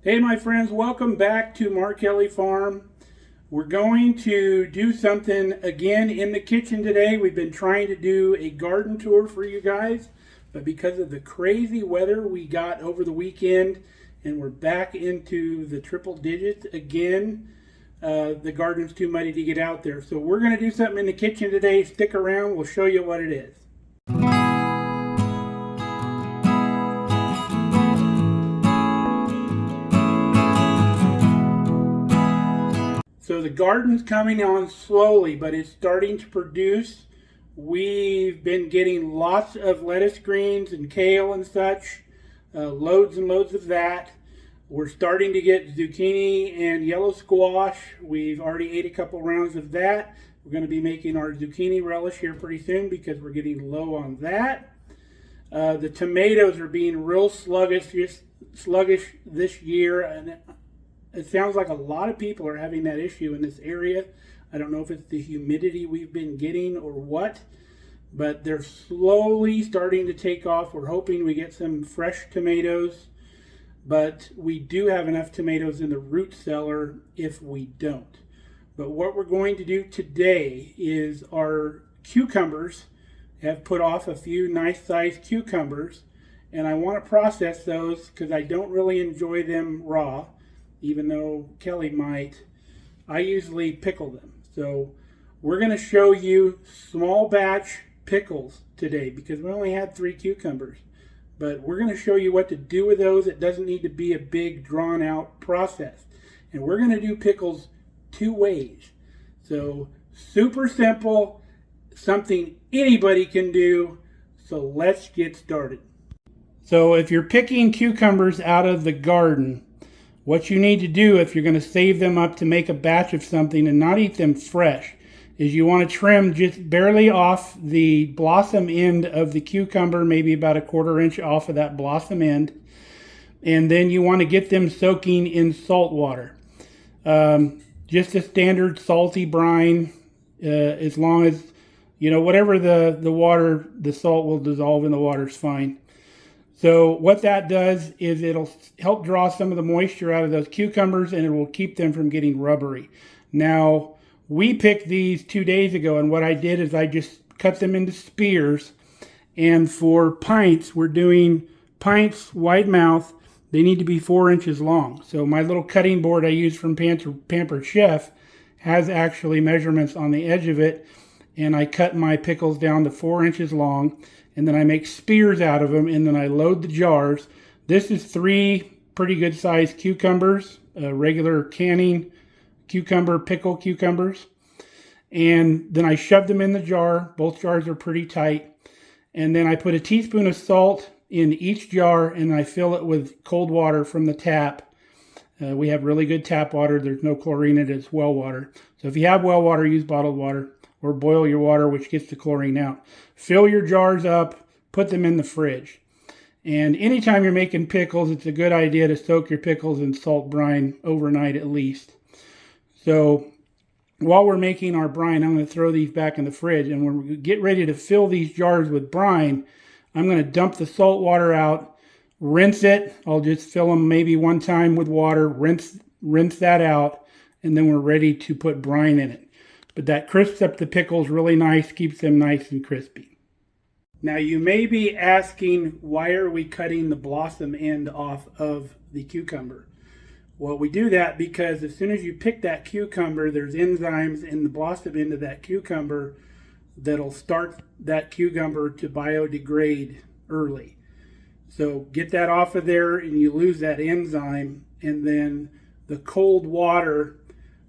Hey my friends, welcome back to Mark Kelly Farm. We're going to do something again in the kitchen today. We've been trying to do a garden tour for you guys, but because of the crazy weather we got over the weekend and we're back into the triple digits again, the garden's too muddy to get out there. So we're going to do something in the kitchen today. Stick around, we'll show you what it is. So the garden's coming on slowly, but it's starting to produce. We've been getting lots of lettuce greens and kale and such, loads and loads of that. We're starting to get zucchini and yellow squash. We've already ate a couple rounds of that. We're going to be making our zucchini relish here pretty soon because we're getting low on that. The tomatoes are being real sluggish this year, and it sounds like a lot of people are having that issue in this area. I don't know if it's the humidity we've been getting or what, but they're slowly starting to take off. We're hoping we get some fresh tomatoes, but we do have enough tomatoes in the root cellar if we don't. But what we're going to do today is our cucumbers have put off a few nice sized cucumbers, and I want to process those because I don't really enjoy them raw. Even though Kelly might, I usually pickle them. So we're going to show you small batch pickles today because we only had 3 cucumbers. But we're going to show you what to do with those. It doesn't need to be a big drawn out process. And we're going to do pickles 2 ways. So super simple, something anybody can do. So let's get started. So if you're picking cucumbers out of the garden, what you need to do if you're going to save them up to make a batch of something and not eat them fresh is you want to trim just barely off the blossom end of the cucumber, maybe about a 1/4 inch off of that blossom end. And then you want to get them soaking in salt water. Just a standard salty brine, as long as, whatever the water, the salt will dissolve in the water is fine. So what that does is it'll help draw some of the moisture out of those cucumbers and it will keep them from getting rubbery. Now, we picked these 2 days ago, and what I did is I just cut them into spears. And for pints, we're doing pints wide mouth. They need to be 4 inches long. So my little cutting board I use from Pampered Chef has actually measurements on the edge of it. And I cut my pickles down to 4 inches long. And then I make spears out of them, and then I load the jars. This is 3 pretty good sized cucumbers, regular canning cucumber, pickle cucumbers. And then I shove them in the jar. Both jars are pretty tight. And then I put a teaspoon of salt in each jar, and I fill it with cold water from the tap. We have really good tap water. There's no chlorine in it. It's well water. So if you have well water, use bottled water. Or boil your water, which gets the chlorine out. Fill your jars up, put them in the fridge. And anytime you're making pickles, it's a good idea to soak your pickles in salt brine overnight at least. So while we're making our brine, I'm going to throw these back in the fridge. And when we get ready to fill these jars with brine, I'm going to dump the salt water out, rinse it. I'll just fill them maybe one time with water, rinse that out, and then we're ready to put brine in it. But that crisps up the pickles really nice, keeps them nice and crispy. Now you may be asking, why are we cutting the blossom end off of the cucumber? Well, we do that because as soon as you pick that cucumber, there's enzymes in the blossom end of that cucumber that'll start that cucumber to biodegrade early. So get that off of there and you lose that enzyme, and then the cold water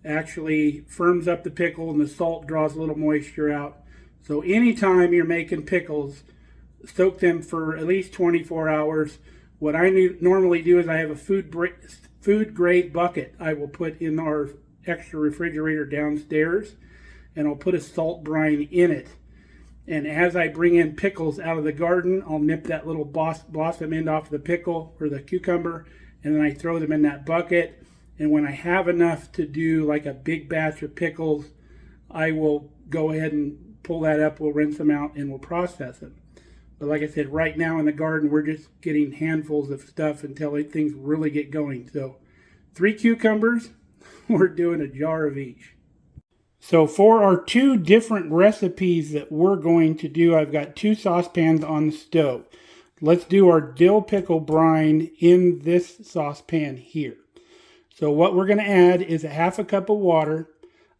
actually firms up the pickle and the salt draws a little moisture out. So anytime you're making pickles, soak them for at least 24 hours. What I normally do is I have a food grade bucket I will put in our extra refrigerator downstairs, and I'll put a salt brine in it. And as I bring in pickles out of the garden, I'll nip that little blossom end off the pickle or the cucumber, and then I throw them in that bucket. And when I have enough to do like a big batch of pickles, I will go ahead and pull that up, we'll rinse them out, and we'll process it. But like I said, right now in the garden, we're just getting handfuls of stuff until things really get going. So 3 cucumbers. We're doing a jar of each. So for our 2 different recipes that we're going to do, I've got 2 saucepans on the stove. Let's do our dill pickle brine in this saucepan here. So what we're going to add is a 1/2 cup of water,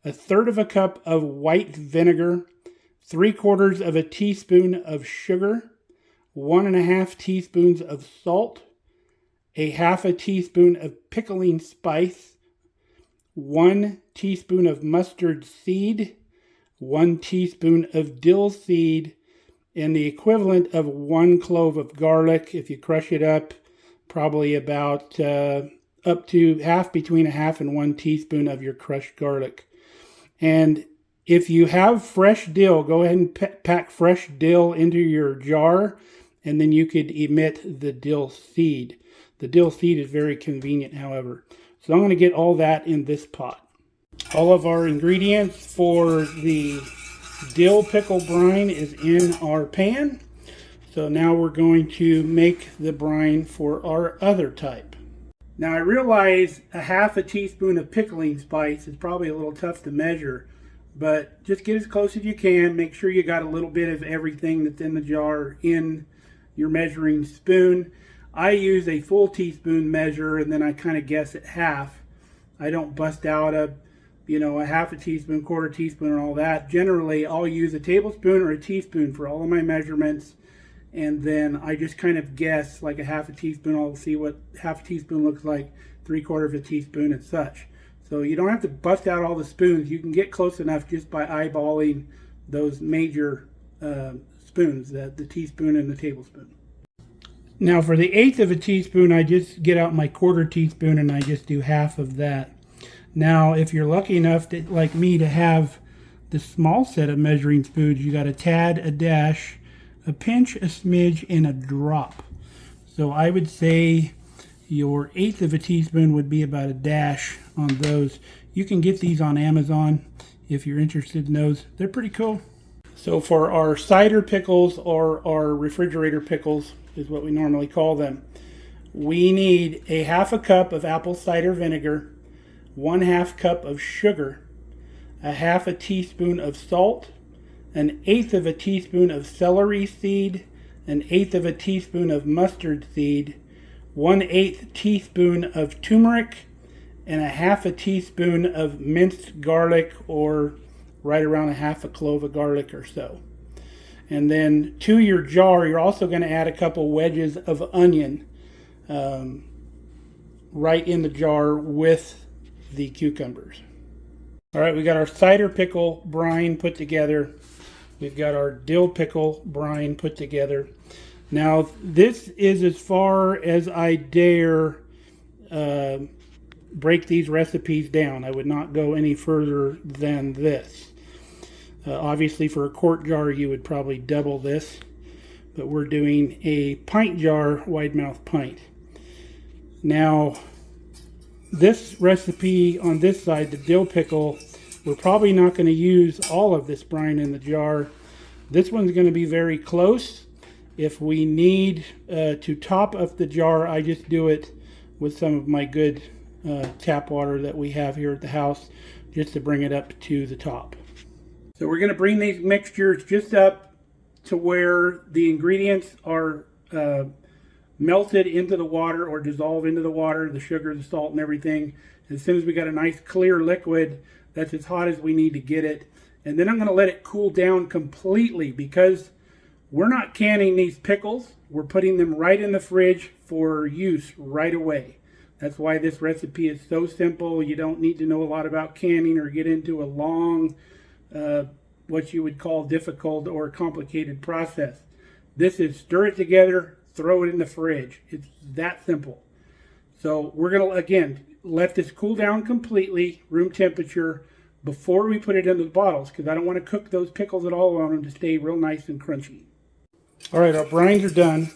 1/3 cup of white vinegar, 3/4 teaspoon of sugar, 1½ teaspoons of salt, a 1/2 teaspoon of pickling spice, 1 teaspoon of mustard seed, 1 teaspoon of dill seed, and the equivalent of 1 clove of garlic. If you crush it up, probably about up to between a 1/2 and 1 teaspoon of your crushed garlic. And if you have fresh dill, go ahead and pack fresh dill into your jar, and then you could omit the dill seed. The dill seed is very convenient, however. So I'm going to get all that in this pot. All of our ingredients for the dill pickle brine is in our pan. So now we're going to make the brine for our other type. Now I realize a 1/2 teaspoon of pickling spice is probably a little tough to measure, but just get as close as you can. Make sure you got a little bit of everything that's in the jar in your measuring spoon. I use a full teaspoon measure, and then I kind of guess at half. I don't bust out a 1/2 teaspoon, 1/4 teaspoon, and all that. Generally, I'll use a tablespoon or a teaspoon for all of my measurements, and then I just kind of guess like a 1/2 teaspoon. I'll see what 1/2 teaspoon looks like, 3/4 teaspoon, and such. So you don't have to bust out all the spoons. You can get close enough just by eyeballing those major spoons, the teaspoon and the tablespoon. Now for the 1/8 teaspoon, I just get out my 1/4 teaspoon and I just do half of that. Now if you're lucky enough to, like me, to have the small set of measuring spoons, you got a tad, a dash, a pinch, a smidge, and a drop. So I would say your 1/8 teaspoon would be about a dash on those. You can get these on Amazon if you're interested in those. They're pretty cool. So for our cider pickles, or our refrigerator pickles is what we normally call them, we need a 1/2 cup of apple cider vinegar, 1/2 cup of sugar, a 1/2 teaspoon of salt, an 1/8 teaspoon of celery seed, an 1/8 teaspoon of mustard seed, 1/8 teaspoon of turmeric, and a 1/2 teaspoon of minced garlic, or right around a 1/2 clove of garlic or so. And then to your jar, you're also going to add a couple wedges of onion right in the jar with the cucumbers. All right, we got our cider pickle brine put together. We've got our dill pickle brine put together. Now, this is as far as I dare break these recipes down. I would not go any further than this. Obviously, for a quart jar, you would probably double this, but we're doing a pint jar, wide mouth pint. Now, this recipe on this side, the dill pickle, we're probably not going to use all of this brine in the jar. This one's going to be very close. If we need to top up the jar, I just do it with some of my good tap water that we have here at the house, just to bring it up to the top. So we're going to bring these mixtures just up to where the ingredients are melted into the water, or dissolve into the water, the sugar, the salt, and everything. As soon as we got a nice clear liquid, that's as hot as we need to get it. And then I'm going to let it cool down completely, because we're not canning these pickles. We're putting them right in the fridge for use right away. That's why this recipe is so simple. You don't need to know a lot about canning or get into a long what you would call difficult or complicated process. This is stir it together, throw it in the fridge. It's that simple. So we're going to, again, let this cool down completely, room temperature, before we put it into the bottles, because I don't want to cook those pickles at all. I want them to stay real nice and crunchy. All right, our brines are done.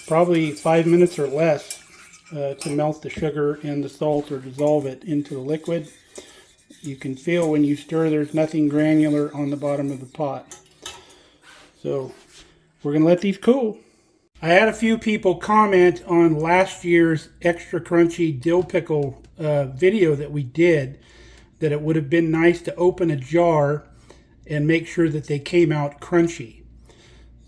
Probably 5 minutes or less to melt the sugar and the salt, or dissolve it into the liquid. You can feel when you stir there's nothing granular on the bottom of the pot. So we're going to let these cool. I had a few people comment on last year's extra crunchy dill pickle video that we did, that it would have been nice to open a jar and make sure that they came out crunchy.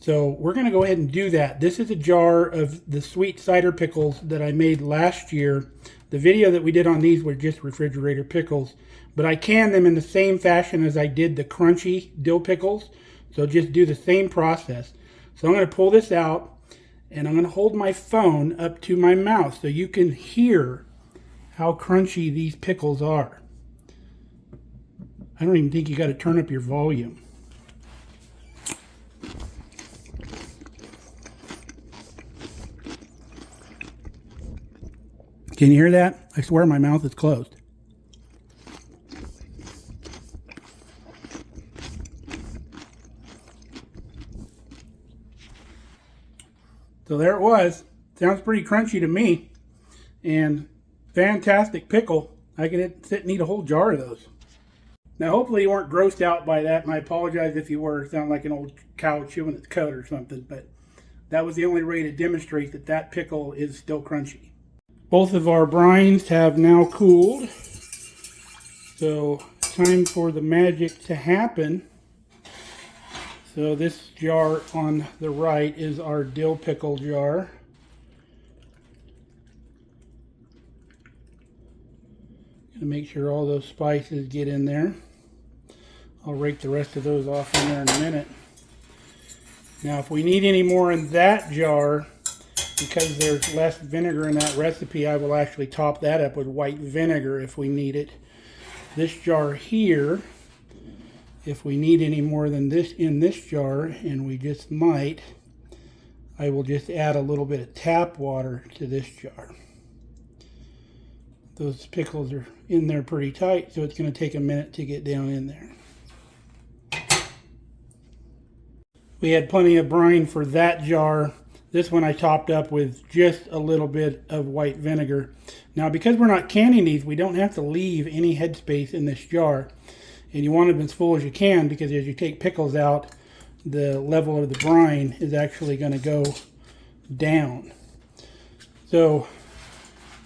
So we're going to go ahead and do that. This is a jar of the sweet cider pickles that I made last year. The video that we did on these were just refrigerator pickles, but I canned them in the same fashion as I did the crunchy dill pickles. So just do the same process. So I'm going to pull this out, and I'm going to hold my phone up to my mouth so you can hear how crunchy these pickles are. I don't even think you got to turn up your volume. Can you hear that? I swear my mouth is closed. So there it was. Sounds pretty crunchy to me. And fantastic pickle. I could sit and eat a whole jar of those. Now hopefully you weren't grossed out by that, and I apologize if you were. It sounded like an old cow chewing its cud or something, but that was the only way to demonstrate that that pickle is still crunchy. Both of our brines have now cooled. So time for the magic to happen. So this jar on the right is our dill pickle jar. Gonna make sure all those spices get in there. I'll rake the rest of those off in there in a minute. Now if we need any more in that jar, because there's less vinegar in that recipe, I will actually top that up with white vinegar if we need it. This jar here, if we need any more than this in this jar, and we just might, I will just add a little bit of tap water to this jar. Those pickles are in there pretty tight, so it's going to take a minute to get down in there. We had plenty of brine for that jar. This one I topped up with just a little bit of white vinegar. Now because we're not canning these, we don't have to leave any headspace in this jar. And you want them as full as you can, because as you take pickles out, the level of the brine is actually going to go down. So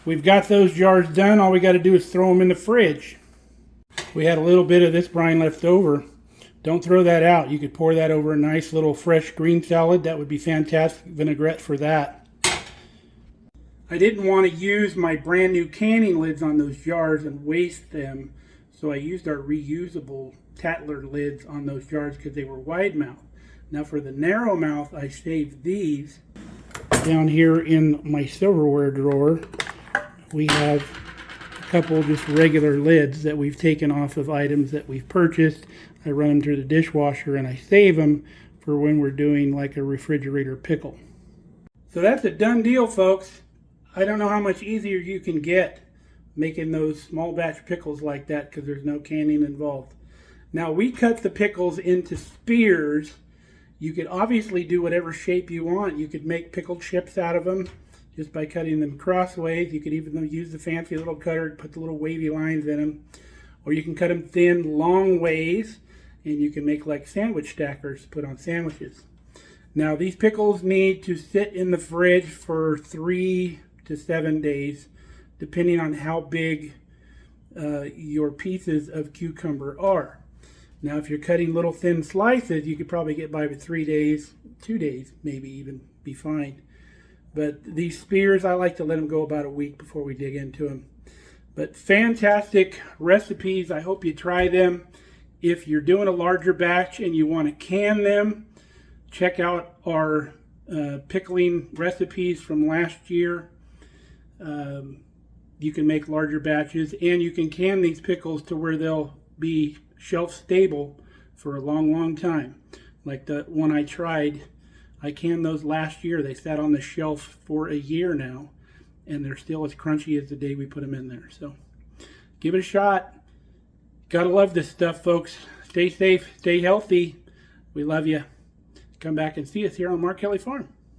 we've got those jars done. All we got to do is throw them in the fridge. We had a little bit of this brine left over. Don't throw that out. You could pour that over a nice little fresh green salad. That would be fantastic vinaigrette for that. I didn't want to use my brand new canning lids on those jars and waste them. So I used our reusable Tatler lids on those jars because they were wide mouth. Now for the narrow mouth, I saved these. Down here in my silverware drawer, we have a couple just regular lids that we've taken off of items that we've purchased. I run them through the dishwasher and I save them for when we're doing like a refrigerator pickle. So that's a done deal, folks. I don't know how much easier you can get making those small batch pickles like that, because there's no canning involved. Now we cut the pickles into spears. You could obviously do whatever shape you want. You could make pickle chips out of them just by cutting them crossways. You could even use the fancy little cutter to put the little wavy lines in them. Or you can cut them thin, long ways, and you can make like sandwich stackers to put on sandwiches. Now these pickles need to sit in the fridge for 3 to 7 days, depending on how big your pieces of cucumber are. Now if you're cutting little thin slices, you could probably get by with 3 days, 2 days, maybe even be fine. But these spears, I like to let them go about a week before we dig into them. But fantastic recipes. I hope you try them. If you're doing a larger batch and you want to can them, check out our pickling recipes from last year. You can make larger batches, and you can can these pickles to where they'll be shelf stable for a long, long time. Like the one I tried, I canned those last year. They sat on the shelf for a year now, and they're still as crunchy as the day we put them in there. So give it a shot. Gotta love this stuff, folks. Stay safe, stay healthy. We love you. Come back and see us here on Mark Kelly Farm.